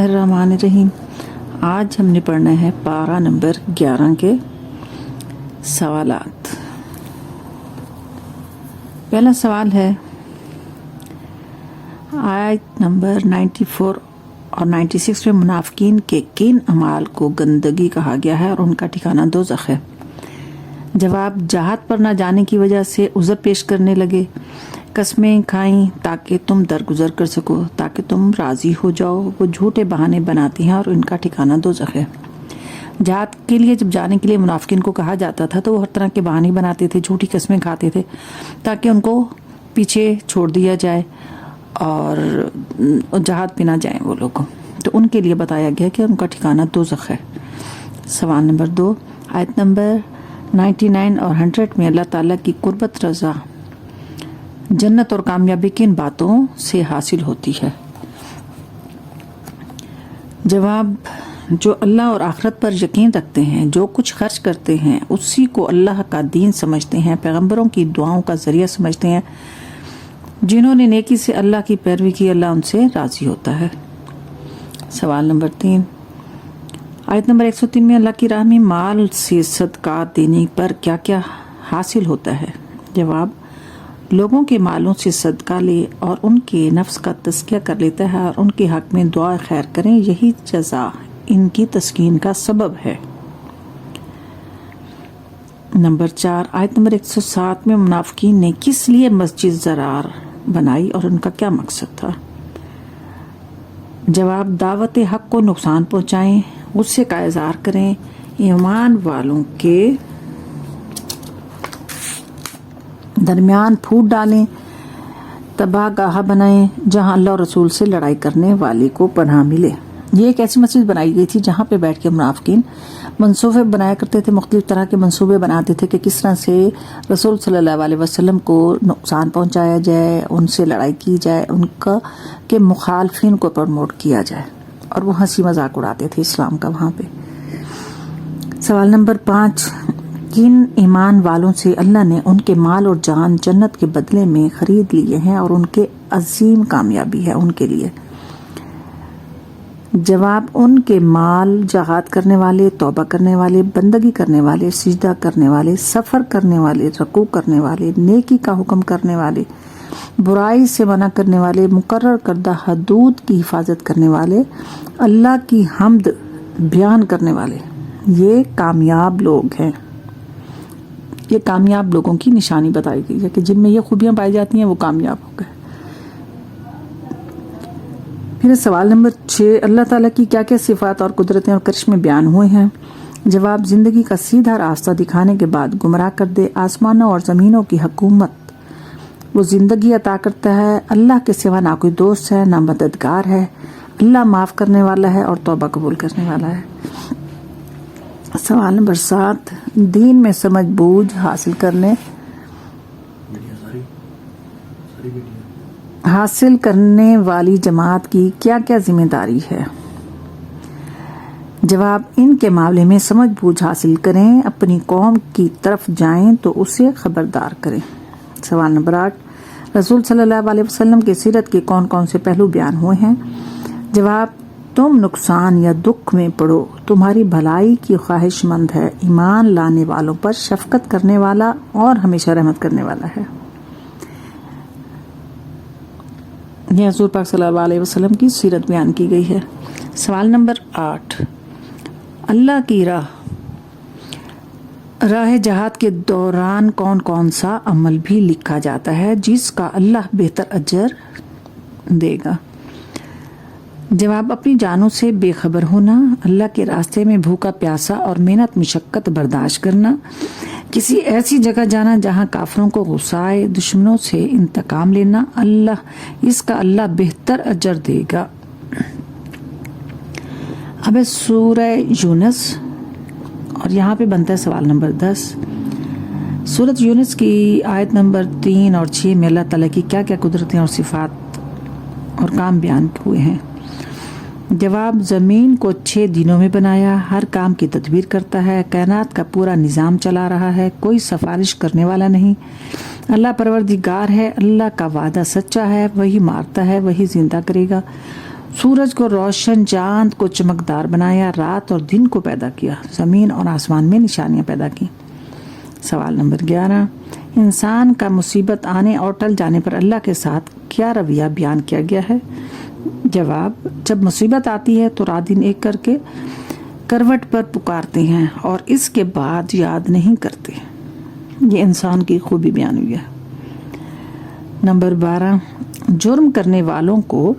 बिस्मिल्लाहिर्रहमानिर्रहीम। आज हमने पढ़ना है पारा नंबर 11 के सवालात। पहला सवाल है, आयत नंबर 94 और 96 में मुनाफिकीन के किन अमाल को गंदगी कहा गया है और उनका ठिकाना दोज़ख है? जवाब, जहाद पर न जाने की वजह से उज़र पेश करने लगे, कस्में खाईं ताकि तुम दरगुजर कर सको, ताकि तुम राजी हो जाओ। वो झूठे बहाने बनाती हैं और इनका ठिकाना दोज़ख है। जहाद के लिए जब जाने के लिए मुनाफिकीन को कहा जाता था तो वो हर तरह के बहाने बनाते थे, झूठी कस्में खाते थे ताकि उनको पीछे छोड़ दिया जाए और जहाद पे ना जाएं वो लोग। तो उनके लिए बताया गया कि उनका ठिकाना दोज़ख है। सवाल नंबर 2, आयत नंबर 99 और 100 में अल्लाह ताला की कुर्बत, रज़ा, जन्नत और कामयाबी किन बातों से हासिल होती है? जवाब, जो अल्लाह और आखिरत पर यकीन रखते हैं, जो कुछ खर्च करते हैं उसी को अल्लाह का दीन समझते हैं, पैगंबरों की दुआओं का जरिया समझते हैं, जिन्होंने नेकी से अल्लाह की पैरवी की, अल्लाह उनसे राजी होता है। सवाल नंबर 3, आयत नंबर 103 में अल्लाह की राह में माल से सदका देने पर क्या क्या हासिल होता है? जवाब, लोगों के मालों से सदका ले और उनके नफ्स का तज़किया कर लेता है और उनके हक में दुआ खैर करें, यही जज़ा इनकी तस्कीन का सबब है। नंबर 4, आयत नंबर 107 में मुनाफिकीन ने किस लिए मस्जिद ज़रार बनाई और उनका क्या मकसद था? जवाब, दावत हक को नुकसान पहुँचाएं, गुस्से का इज़हार करें, ईमान वालों के दरमियान फूट डालें, तबाहगाह बनाएं जहां अल्लाह और रसूल से लड़ाई करने वाले को पनाह मिले। ये एक ऐसी मस्जिद बनाई गई थी जहां पे बैठ के मुनाफिकीन मंसूबे बनाया करते थे, मुख्तलिफ तरह के मंसूबे बनाते थे कि किस तरह से रसूल सल्लल्लाहु अलैहि वसल्लम को नुकसान पहुंचाया जाए, उनसे लड़ाई की जाए, उनका के मुखालफिन को प्रमोट किया जाए, और वो हंसी मजाक उड़ाते थे इस्लाम का वहाँ पे। सवाल नंबर 5, किन ईमान वालों से अल्लाह ने उनके माल और जान जन्नत के बदले में खरीद लिए हैं और उनके अजीम कामयाबी है उनके लिए? जवाब, उनके माल जहाद करने वाले, तौबा करने वाले, बंदगी करने वाले, सिजदा करने वाले, सफ़र करने वाले, रकू करने वाले, नेकी का हुक्म करने वाले, बुराई से मना करने वाले, मुकर्रर करदा हदूद की हिफाजत करने वाले, अल्लाह की हम्द बयान करने वाले, ये कामयाब लोग हैं। ये कामयाब लोगों की निशानी बताई गई है कि जिनमें ये खूबियां पाई जाती हैं वो कामयाब हो गए। फिर सवाल नंबर 6, अल्लाह ताला की क्या क्या सिफात और कुदरतें और करिश्मे बयान हुए हैं? जवाब, जिंदगी का सीधा रास्ता दिखाने के बाद गुमराह कर दे, आसमानों और ज़मीनों की हुकूमत वो जिंदगी अता करता है, अल्लाह के सिवा ना कोई दोस्त है ना मददगार है, अल्लाह माफ़ करने वाला है और तौबा कबूल करने वाला है। सवाल नंबर 7, दीन में समझ बूझ हासिल करने वाली जमात की क्या क्या जिम्मेदारी है? जवाब, इनके मामले में समझ बूझ हासिल करें, अपनी कौम की तरफ जाएं तो उसे खबरदार करें। सवाल नंबर 8, रसूल सल्लल्लाहु अलैहि वसल्लम के सीरत के कौन कौन से पहलू बयान हुए हैं? जवाब, तुम नुकसान या दुख में पड़ो, तुम्हारी भलाई की ख्वाहिशमंद है, ईमान लाने वालों पर शफकत करने वाला और हमेशा रहमत करने वाला है। यह हुज़ूर पाक सल्लल्लाहु अलैहि वसल्लम की सीरत बयान की गई है। सवाल नंबर 8, अल्लाह की राह जहाद के दौरान कौन कौन सा अमल भी लिखा जाता है जिसका अल्लाह बेहतर अजर देगा? जवाब, अपनी जानों से बेखबर होना, अल्लाह के रास्ते में भूखा प्यासा और मेहनत मुशक्कत बर्दाश्त करना, किसी ऐसी जगह जाना जहां काफिरों को गुस्साए, दुश्मनों से इंतकाम लेना, इसका अल्लाह बेहतर अजर देगा। अब सूरह यूनुस, और यहाँ पे बनता है सवाल नंबर 10। सूरत यूनुस की आयत नंबर 3 और 6 में अल्लाह ताला की क्या क्या कुदरतें और सिफात और काम बयान हुए हैं? जवाब, ज़मीन को 6 दिनों में बनाया, हर काम की तदबीर करता है, कायनात का पूरा निज़ाम चला रहा है, कोई सिफारिश करने वाला नहीं, अल्लाह परवरदिगार है, अल्लाह का वादा सच्चा है, वही मारता है, वही जिंदा करेगा, सूरज को रोशन, चांद को चमकदार बनाया, रात और दिन को पैदा किया, ज़मीन और आसमान में निशानियां पैदा की। सवाल नंबर 11, इंसान का मुसीबत आने और टल जाने पर अल्लाह के साथ क्या रवैया बयान किया गया है? जवाब, जब मुसीबत आती है तो रात दिन एक करके करवट पर पुकारते हैं और इसके बाद याद नहीं करते। ये इंसान की खूबी बयान हुई है। नंबर 12, जुर्म करने वालों को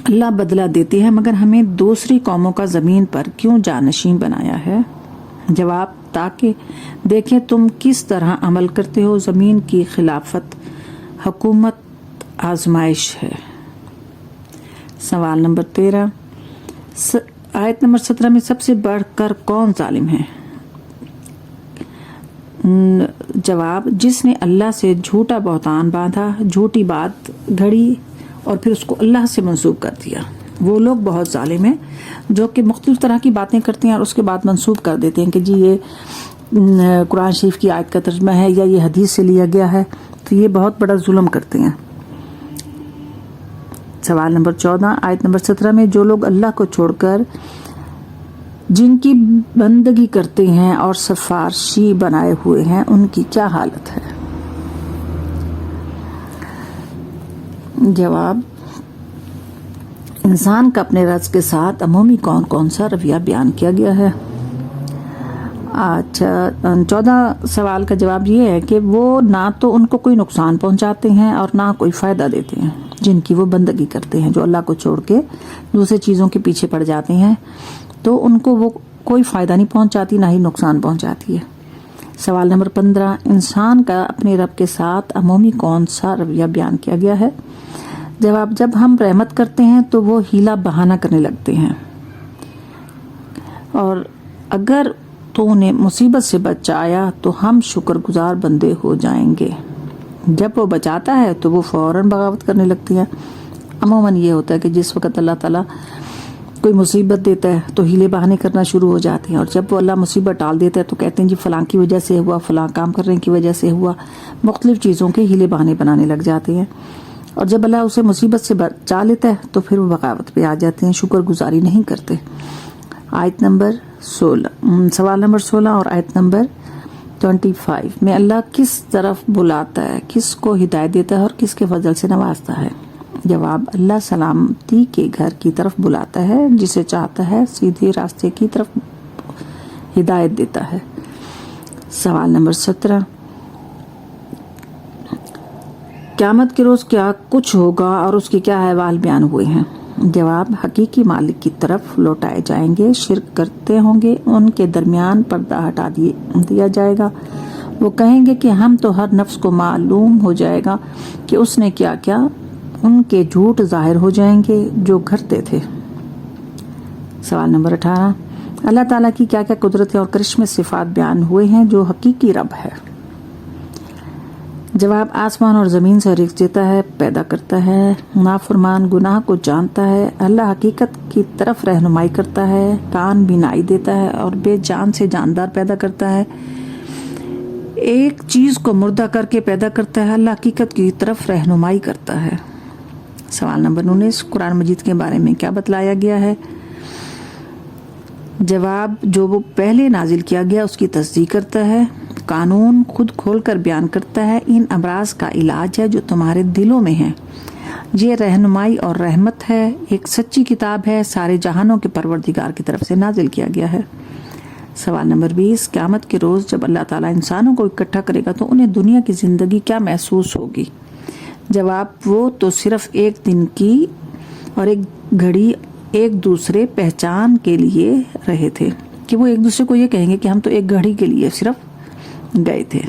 अल्लाह बदला देती है, मगर हमें दूसरी कौमों का ज़मीन पर क्यों जानशीन बनाया है? जवाब, ताकि देखें तुम किस तरह अमल करते हो। ज़मीन की खिलाफत हुकूमत आजमाइश है। सवाल नंबर 13, आयत नंबर 17 में सबसे बढ़कर कौन जालिम है? जवाब, जिसने अल्लाह से झूठा बहतान बांधा, झूठी बात घड़ी और फिर उसको अल्लाह से मंसूब कर दिया। वो लोग बहुत जालिम हैं जो कि मुख्तलिफ तरह की बातें करते हैं और उसके बाद मंसूब कर देते हैं कि जी ये कुरान शरीफ की आयत का तर्जुमा है या ये हदीस से लिया गया है। तो ये बहुत बड़ा जुल्म करते हैं। सवाल नंबर 14, आयत नंबर 17 में जो लोग अल्लाह को छोड़कर जिनकी बंदगी करते हैं और सिफारशी बनाए हुए हैं, उनकी क्या हालत है? जवाब, इंसान का अपने रज़्क़ के साथ अमूमी कौन कौन सा रवैया बयान किया गया है? अच्छा, 14 सवाल का जवाब ये है कि वो ना तो उनको कोई नुकसान पहुंचाते हैं और ना कोई फ़ायदा देते हैं जिनकी वो बंदगी करते हैं। जो अल्लाह को छोड़ के दूसरे चीज़ों के पीछे पड़ जाते हैं तो उनको वो कोई फ़ायदा नहीं पहुंचाती, ना ही नुकसान पहुंचाती है। सवाल नंबर 15, इंसान का अपने रब के साथ अमूमी कौन सा रवैया बयान किया गया है? जवाब, जब हम रहमत करते हैं तो वो हीला बहाना करने लगते हैं और अगर तो उन्हें मुसीबत से बचाया तो हम शुक्रगुजार बंदे हो जाएंगे। जब वो बचाता है तो वो फौरन बगावत करने लगती है। अमूमन ये होता है कि जिस वक़्त अल्लाह ताला कोई मुसीबत देता है तो हीले बहाने करना शुरू हो जाते हैं और जब वो अल्लाह मुसीबत डाल देता है तो कहते हैं जी फलां की वजह से हुआ, फलां काम करने की वजह से हुआ। मुख्तलिफ चीज़ों के हीले बहाने बनाने लग जाते हैं और जब अल्लाह उसे मुसीबत से बचा लेता है तो फिर वो बगावत पे आ जाते हैं, शुक्रगुजारी नहीं करते। आयत नंबर 16, सवाल नंबर 16 और आयत नंबर 25 में अल्लाह किस तरफ बुलाता है, किसको हिदायत देता है और किसके फजल से नवाजता है? जवाब, अल्लाह सलामती के घर की तरफ बुलाता है, जिसे चाहता है सीधे रास्ते की तरफ हिदायत देता है। सवाल नंबर 17, क़यामत के रोज़ क्या कुछ होगा और उसके क्या अहवाल बयान हुए हैं? जवाब, हकीकी मालिक की तरफ लौटाए जाएंगे, शिरक करते होंगे, उनके दरमियान पर्दा हटा दिया जाएगा। वो कहेंगे कि हम तो हर नफ्स को मालूम हो जाएगा कि उसने क्या क्या। उनके झूठ जाहिर हो जाएंगे जो करते थे। सवाल नंबर 18, अल्लाह ताला की क्या क्या कुदरतें और करिश्मे सिफात बयान हुए हैं जो हकीकी रब है? जवाब, आसमान और ज़मीन से रिज़्क़ देता है, पैदा करता है, नाफरमान गुनाह को जानता है, अल्लाह हकीकत की तरफ रहनुमाई करता है, कान बीनाई देता है और बेजान से जानदार पैदा करता है, एक चीज़ को मुर्दा करके पैदा करता है, अल्लाह हकीकत की तरफ रहनुमाई करता है। सवाल नंबर 19, कुरान मजीद के बारे में क्या बतलाया गया है? जवाब, जो वो पहले नाजिल किया गया उसकी तस्दीक करता है, कानून खुद खोलकर बयान करता है, इन अमराज का इलाज है जो तुम्हारे दिलों में है, ये रहनुमाई और रहमत है, एक सच्ची किताब है, सारे जहानों के परवरदिगार की तरफ से नाजिल किया गया है। सवाल नंबर 20, क़यामत के रोज़ जब अल्लाह ताला इंसानों को इकट्ठा करेगा तो उन्हें दुनिया की ज़िंदगी क्या महसूस होगी? जवाब, वो तो सिर्फ एक दिन की और एक घड़ी एक दूसरे पहचान के लिए रहे थे कि वो एक दूसरे को ये कहेंगे कि हम तो एक घड़ी के लिए सिर्फ गए थे।